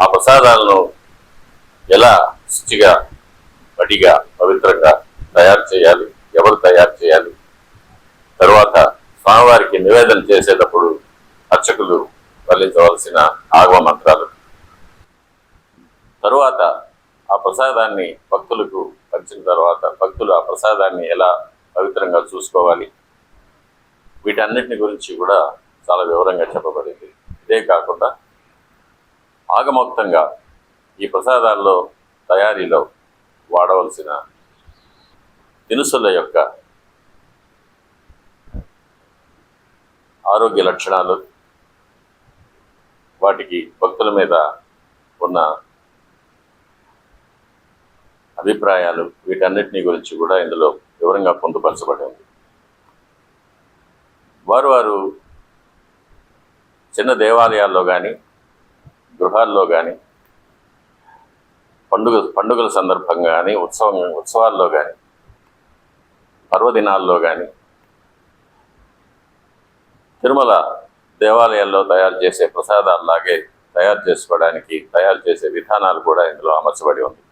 ఆ ప్రసాదాలను ఎలా శుచిగా వడిగా పవిత్రంగా తయారు చేయాలి, ఎవరు తయారు చేయాలి, తరువాత స్వామివారికి నివేదన చేసేటప్పుడు అర్చకులు వల్లించవలసిన ఆగమ మంత్రాలు, తరువాత ఆ ప్రసాదాన్ని భక్తులకు పంచిన తర్వాత భక్తులు ఆ ప్రసాదాన్ని ఎలా పవిత్రంగా చూసుకోవాలి, వీటన్నిటిని గురించి కూడా చాలా వివరంగా చెప్పబడింది. ఇదే కాకుండా ఆగమోక్తంగా ఈ ప్రసాదాల్లో తయారీలో వాడవలసిన దినుసుల యొక్క ఆరోగ్య లక్షణాలు, వాటికి భక్తుల మీద ఉన్న అభిప్రాయాలు, వీటన్నిటిని గురించి కూడా ఇందులో వివరంగా పొందుపరచబడి ఉంది. వారు చిన్న దేవాలయాల్లో కానీ గృహాల్లో కానీ పండుగల సందర్భంగా కానీ ఉత్సవాల్లో కానీ పర్వదినాల్లో కానీ తిరుమల దేవాలయాల్లో తయారు చేసే ప్రసాదాల్లాగే తయారు చేసుకోవడానికి తయారు చేసే విధానాలు కూడా ఇందులో అమర్చబడి ఉంది.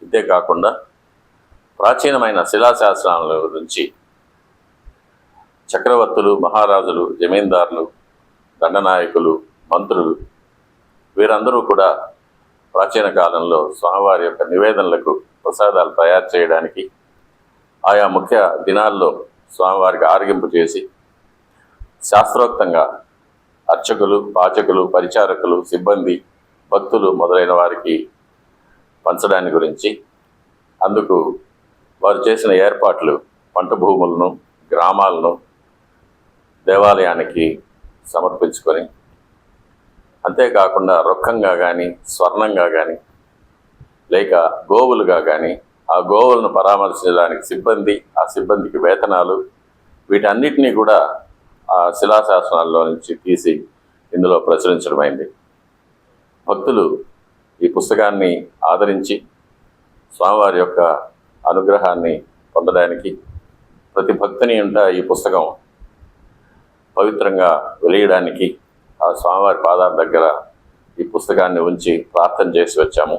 ఇదే కాకుండా ప్రాచీనమైన శిలాశాసనాల గురించి చక్రవర్తులు, మహారాజులు, జమీందారులు, దండనాయకులు, మంత్రులు వీరందరూ కూడా ప్రాచీన కాలంలో స్వామివారి యొక్క నివేదనలకు ప్రసాదాలు తయారు చేయడానికి ఆయా ముఖ్య దినాల్లో స్వామివారికి ఆరగింపు చేసి శాస్త్రోక్తంగా అర్చకులు, పాచకులు, పరిచారకులు, సిబ్బంది, భక్తులు మొదలైన వారికి పంచడాన్ని గురించి, అందుకు వారు చేసిన ఏర్పాట్లు పంట భూములను, గ్రామాలను దేవాలయానికి సమర్పించుకొని, అంతేకాకుండా రొక్కంగా కానీ స్వర్ణంగా కానీ లేక గోవులుగా కానీ ఆ గోవులను పరామర్శించడానికి సిబ్బంది, ఆ సిబ్బందికి వేతనాలు, వీటన్నిటినీ కూడా ఆ శిలాశాసనాల్లో నుంచి తీసి ఇందులో ప్రచురించడమైంది. భక్తులు ఈ పుస్తకాన్ని ఆదరించి స్వామివారి యొక్క అనుగ్రహాన్ని పొందడానికి ప్రతి భక్తుని ఈ పుస్తకం పవిత్రంగా వెలియడానికి ఆ స్వామివారి పాదాల దగ్గర ఈ పుస్తకాన్ని ఉంచి ప్రార్థన చేసి వచ్చాము.